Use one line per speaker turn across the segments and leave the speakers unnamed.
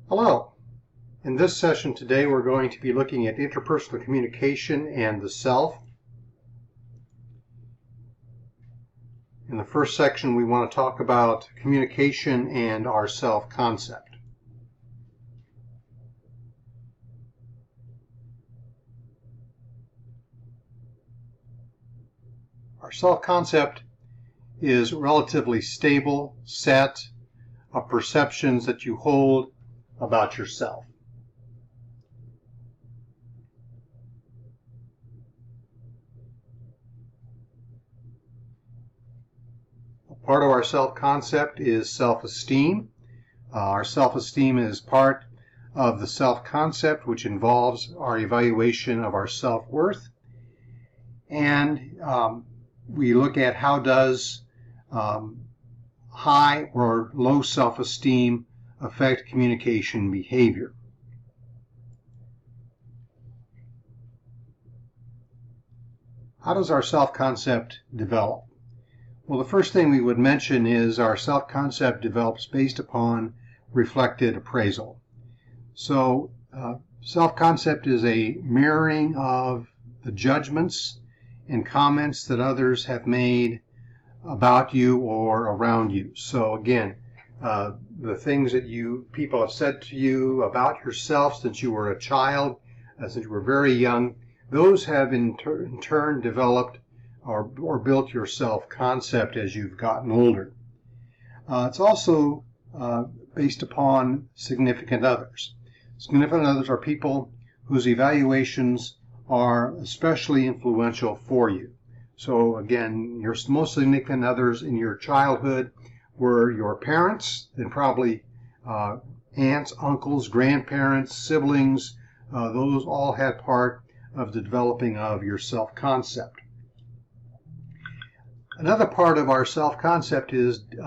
Hello. In this session today we're going to be looking at interpersonal communication and the self. In the first section we want to talk about communication and our self-concept. Our self-concept is relatively stable set of perceptions that you hold about yourself. Part of our self-concept is self-esteem. Our self-esteem is part of the self-concept, which involves our evaluation of our self-worth. And we look at how does high or low self-esteem affect communication behavior. How does our self-concept develop? Well, the first thing we would mention is our self-concept develops based upon reflected appraisal. So self-concept is a mirroring of the judgments and comments that others have made about you or around you. So again, the things that people have said to you about yourself since you were a child, since you were very young, those have in turn developed or built your self-concept as you've gotten older. It's also based upon significant others. Significant others are people whose evaluations are especially influential for you. So again, your most significant others in your childhood were your parents, then probably aunts, uncles, grandparents, siblings. Those all had part of the developing of your self-concept. Another part of our self-concept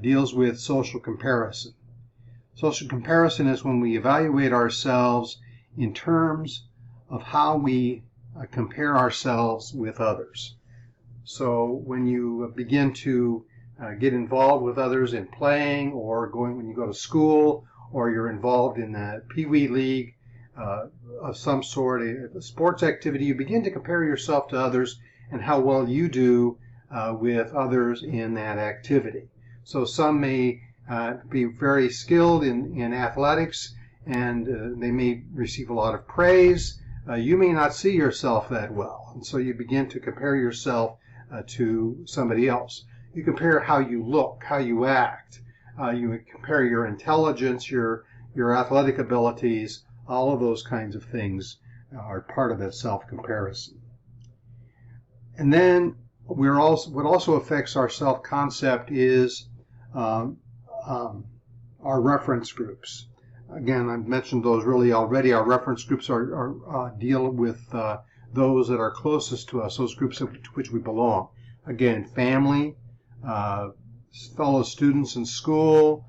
deals with social comparison. Social comparison is when we evaluate ourselves in terms of how we compare ourselves with others. So when you begin to get involved with others in playing or when you go to school or you're involved in a Pee-wee league of some sort, a sports activity, you begin to compare yourself to others and how well you do with others in that activity. So some may be very skilled in athletics and they may receive a lot of praise. You may not see yourself that well, and so you begin to compare yourself to somebody else. You compare how you look, how you act. You compare your intelligence, your athletic abilities. All of those kinds of things are part of that self-comparison. And then what also affects our self-concept is our reference groups. Again, I've mentioned those really already. Our reference groups deal with those that are closest to us, those groups to which we belong. Again, family, fellow students in school,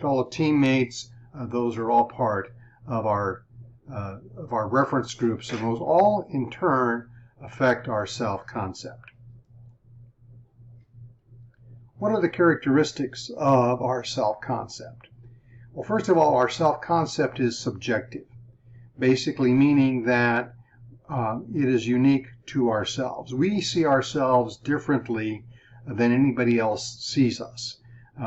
fellow teammates, those are all part of our reference groups, and those all in turn affect our self-concept. What are the characteristics of our self-concept? Well, first of all, our self-concept is subjective, basically meaning that it is unique to ourselves. We see ourselves differently than anybody else sees us.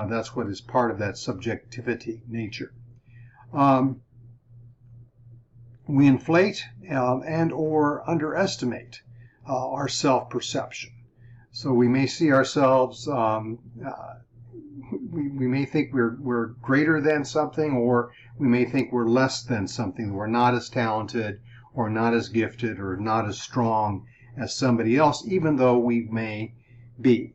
That's what is part of that subjectivity nature. We inflate and or underestimate our self-perception. So we may see ourselves, we may think we're greater than something, or we may think we're less than something. We're not as talented or not as gifted or not as strong as somebody else, even though we may be.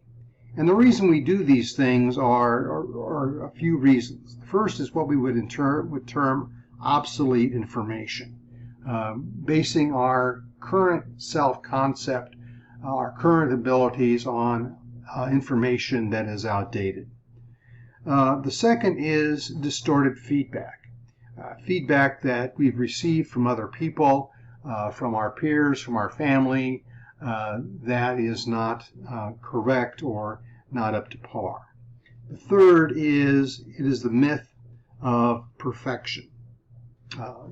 And the reason we do these things are a few reasons. The first is what we would term obsolete information, basing our current self-concept, our current abilities on information that is outdated. The second is distorted feedback. Feedback that we've received from other people, from our peers, from our family, that is not correct or not up to par. The third is it is the myth of perfection.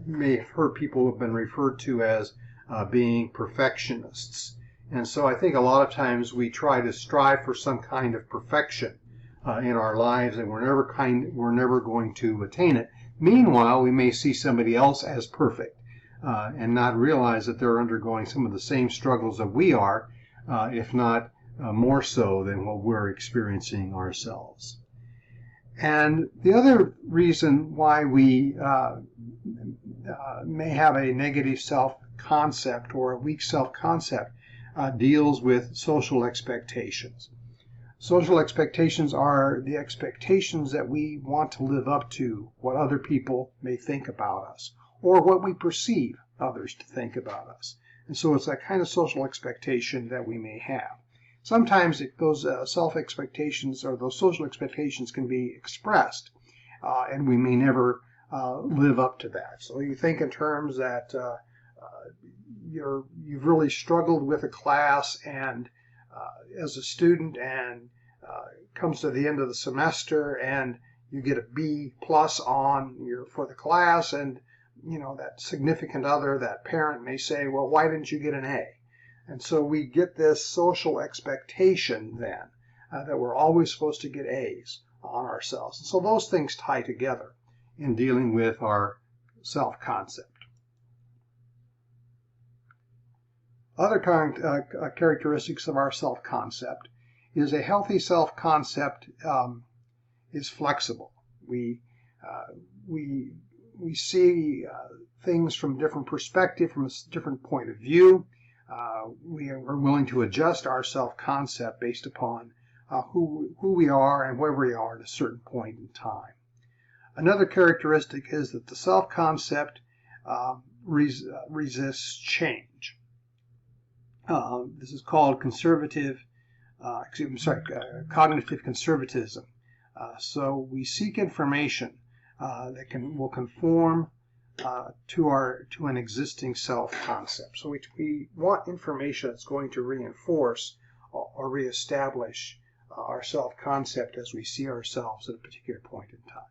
You may have heard people who have been referred to as being perfectionists. And so I think a lot of times we try to strive for some kind of perfection in our lives, and we're never going to attain it. Meanwhile, we may see somebody else as perfect and not realize that they're undergoing some of the same struggles that we are, if not more so than what we're experiencing ourselves. And the other reason why we may have a negative self-concept or a weak self-concept deals with social expectations. Social expectations are the expectations that we want to live up to, what other people may think about us, or what we perceive others to think about us. And so it's that kind of social expectation that we may have. Sometimes those self-expectations or those social expectations can be expressed, and we may never live up to that. So you think in terms that you've really struggled with a class and as a student, and comes to the end of the semester and you get a B plus for the class, and that significant other, that parent may say, well, why didn't you get an A? And so we get this social expectation then that we're always supposed to get A's on ourselves. And so those things tie together in dealing with our self-concept. Other characteristics of our self-concept is a healthy self-concept is flexible. We see things from a different perspective, from a different point of view. We are willing to adjust our self-concept based upon who we are and where we are at a certain point in time. Another characteristic is that the self-concept resists change. This is called cognitive conservatism. So we seek information that will conform to an existing self-concept. So we want information that's going to reinforce or reestablish our self-concept as we see ourselves at a particular point in time.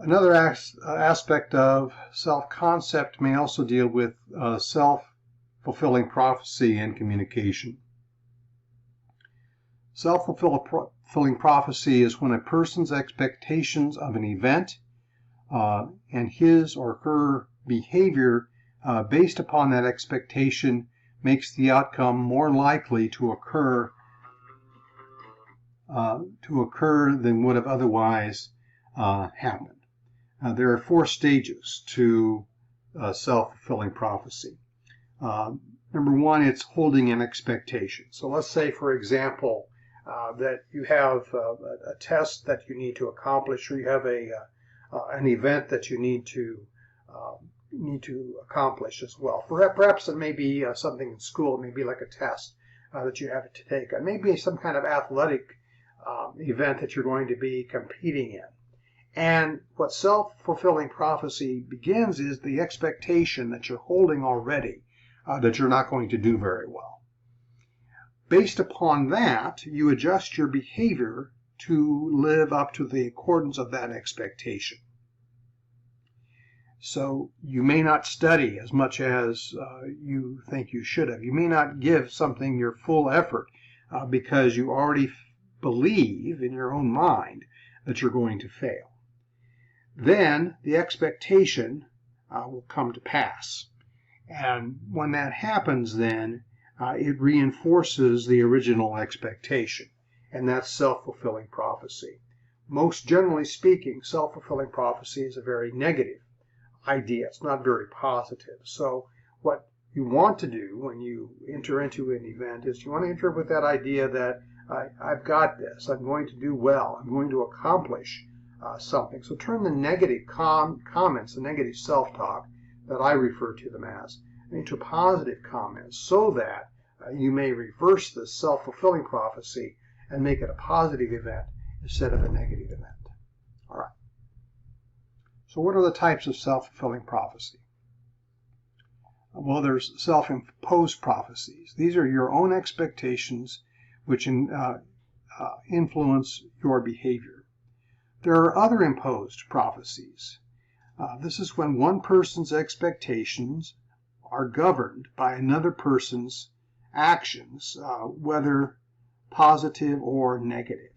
Another aspect of self-concept may also deal with self-fulfilling prophecy and communication. Self-fulfilling prophecy is when a person's expectations of an event and his or her behavior based upon that expectation makes the outcome more likely to occur than would have otherwise happened. There are 4 stages to self-fulfilling prophecy. Number 1, it's holding an expectation. So let's say, for example, that you have a test that you need to accomplish, or you have an event that you need to accomplish as well. Perhaps it may be something in school. It may be like a test that you have to take. It may be some kind of athletic event that you're going to be competing in. And what self-fulfilling prophecy begins is the expectation that you're holding already that you're not going to do very well. Based upon that, you adjust your behavior to live up to the accordance of that expectation. So you may not study as much as you think you should have. You may not give something your full effort because you already believe in your own mind that you're going to fail. Then the expectation will come to pass. And when that happens, then it reinforces the original expectation. And that's self-fulfilling prophecy. Most generally speaking, self-fulfilling prophecy is a very negative idea. It's not very positive. So what you want to do when you enter into an event is you want to enter with that idea that I've got this, I'm going to do well, I'm going to accomplish something. So turn the negative comments, the negative self-talk that I refer to them as, into positive comments so that you may reverse this self-fulfilling prophecy and make it a positive event instead of a negative event. All right. So what are the types of self-fulfilling prophecy? Well, there's self-imposed prophecies. These are your own expectations which influence your behavior. There are other imposed prophecies. This is when one person's expectations are governed by another person's actions, whether positive or negative.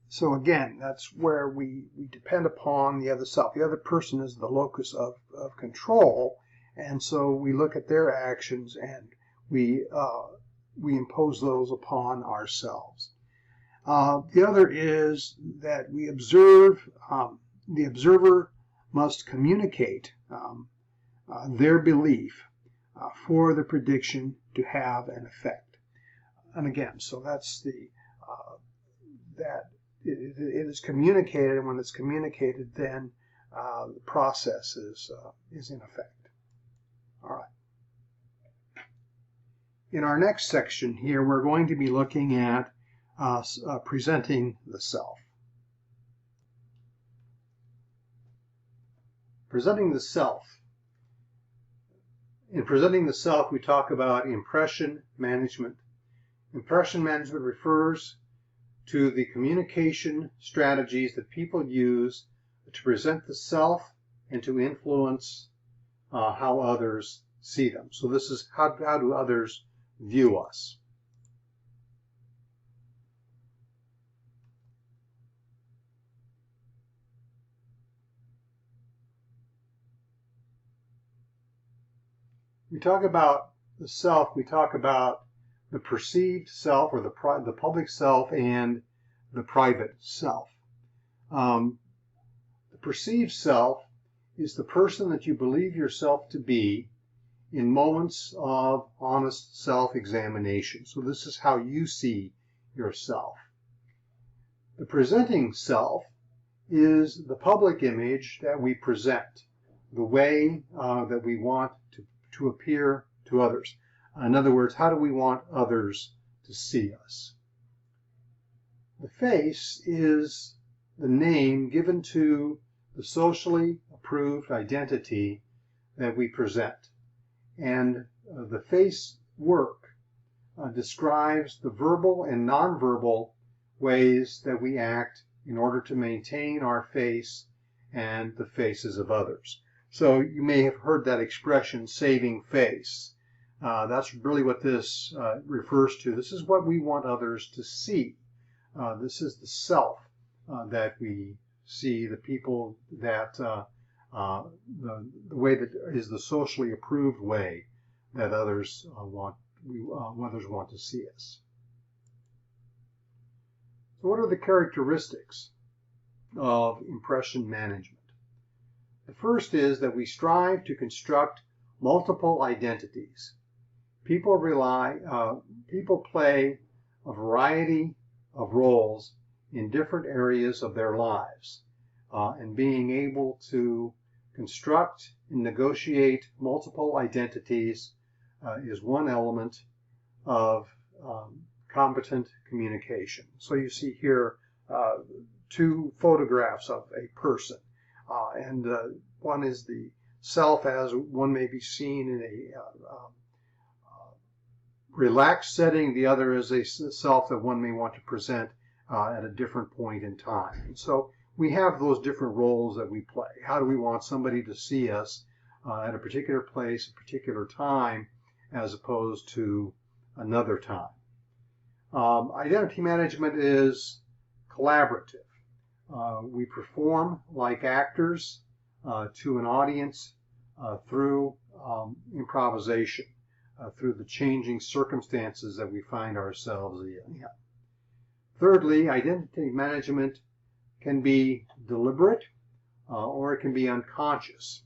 So again, that's where we depend upon the other self. The other person is the locus of control, and so we look at their actions and we impose those upon ourselves. The other is that we observe. The observer must communicate their belief for the prediction to have an effect. And again, so that's that it is communicated, and when it's communicated, then the process is in effect. All right. In our next section here, we're going to be looking at presenting the self. Presenting the self. In presenting the self, we talk about impression management. Impression management refers to the communication strategies that people use to present the self and to influence how others see them. So this is how do others view us. We talk about the self, we talk about the perceived self, or the public self, and the private self. The perceived self is the person that you believe yourself to be in moments of honest self-examination. So this is how you see yourself. The presenting self is the public image that we present, the way that we want to appear to others. In other words, how do we want others to see us? The face is the name given to the socially approved identity that we present. And the face work describes the verbal and nonverbal ways that we act in order to maintain our face and the faces of others. So you may have heard that expression, saving face. That's really what this refers to. This is what we want others to see. This is the self that we see, the people that, the way that is the socially approved way that others want to see us. So what are the characteristics of impression management? The first is that we strive to construct multiple identities. People play a variety of roles in different areas of their lives, and being able to construct and negotiate multiple identities is one element of competent communication. So you see here two photographs of a person. And one is the self as one may be seen in a relaxed setting. The other is a self that one may want to present at a different point in time. And so we have those different roles that we play. How do we want somebody to see us at a particular place, a particular time, as opposed to another time? Identity management is collaborative. We perform like actors to an audience through improvisation, through the changing circumstances that we find ourselves in. Thirdly, identity management can be deliberate or it can be unconscious.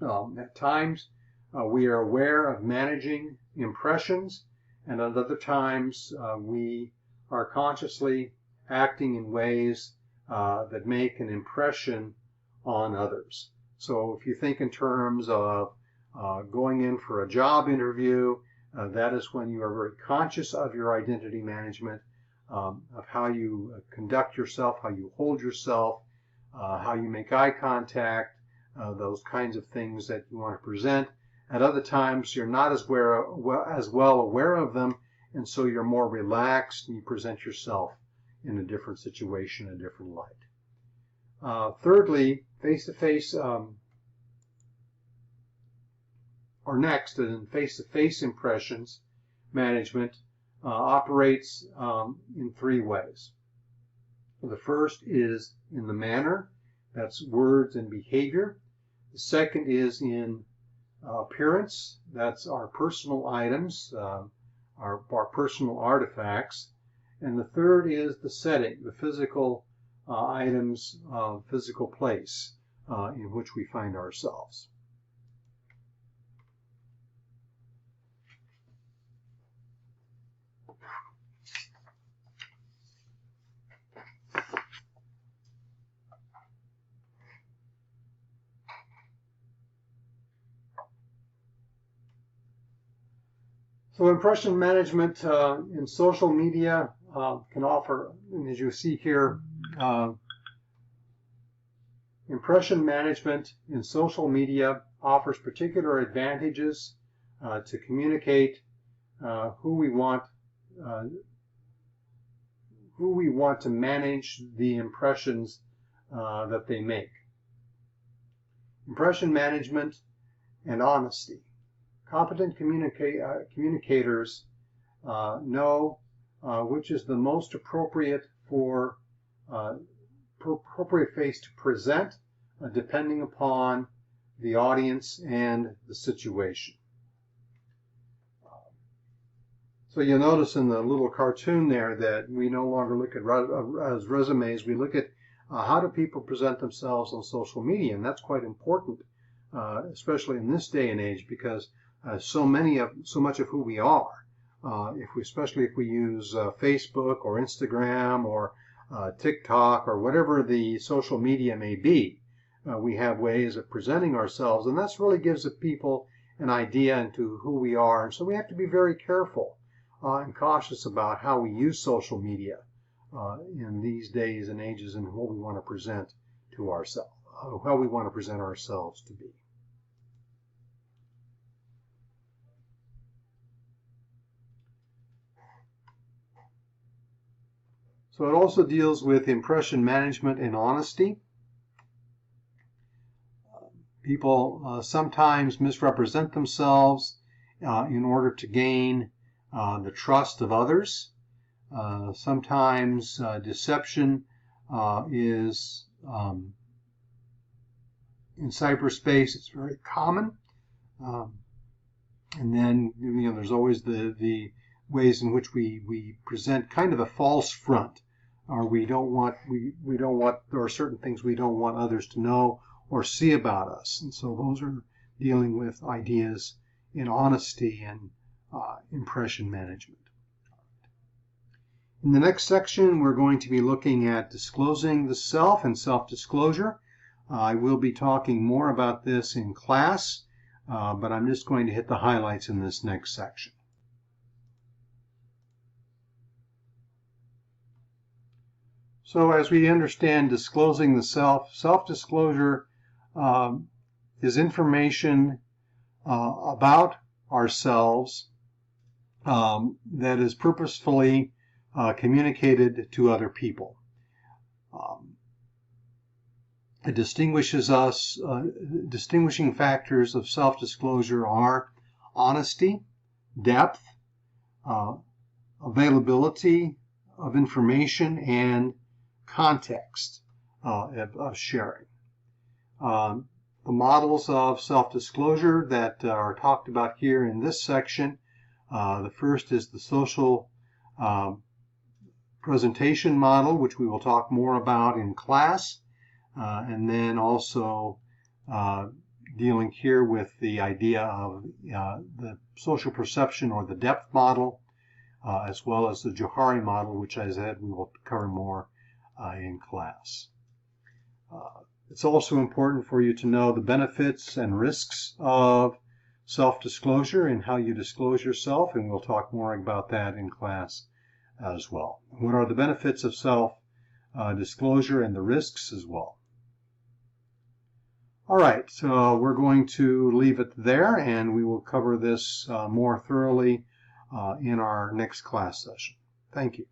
At times, we are aware of managing impressions, and at other times, we are consciously acting in ways that make an impression on others. So if you think in terms of going in for a job interview, that is when you are very conscious of your identity management, of how you conduct yourself, how you hold yourself, how you make eye contact, those kinds of things that you want to present. At other times, you're not as well aware of them, and so you're more relaxed and you present yourself in a different situation, a different light. Thirdly, face-to-face, or next, in face-to-face impressions management operates in three ways. The first is in the manner, that's words and behavior. The second is in appearance, that's our personal items, our personal artifacts. And the third is the setting, the physical items, physical place in which we find ourselves. So impression management in social media can offer, and as you see here, impression management in social media offers particular advantages to communicate who we want to manage the impressions that they make. Impression management and honesty. Competent communicators know which is the most appropriate face to present, depending upon the audience and the situation. So you'll notice in the little cartoon there that we no longer look at as resumes. We look at how do people present themselves on social media, and that's quite important, especially in this day and age, because so much of who we are, especially if we use Facebook or Instagram or TikTok or whatever the social media may be, we have ways of presenting ourselves, and that really gives the people an idea into who we are. And so we have to be very careful and cautious about how we use social media in these days and ages, and what we want to present to ourselves, how we want to present ourselves to be. So it also deals with impression management and honesty. People sometimes misrepresent themselves in order to gain the trust of others. Sometimes deception is in cyberspace, it's very common. And then there's always the ways in which we present kind of a false front, or we don't want there are certain things we don't want others to know or see about us. And so those are dealing with ideas in honesty and impression management. In the next section, we're going to be looking at disclosing the self and self-disclosure. I will be talking more about this in class, but I'm just going to hit the highlights in this next section. So as we understand disclosing the self-disclosure is information about ourselves that is purposefully communicated to other people. It distinguishes us. Distinguishing factors of self-disclosure are honesty, depth, availability of information, and context of sharing. The models of self-disclosure that are talked about here in this section. The first is the social presentation model, which we will talk more about in class, and then also dealing here with the idea of the social perception or the depth model, as well as the Johari model, which I said we will cover more in class. It's also important for you to know the benefits and risks of self-disclosure and how you disclose yourself, and we'll talk more about that in class as well. What are the benefits of self-disclosure and the risks as well? All right, so we're going to leave it there, and we will cover this more thoroughly in our next class session. Thank you.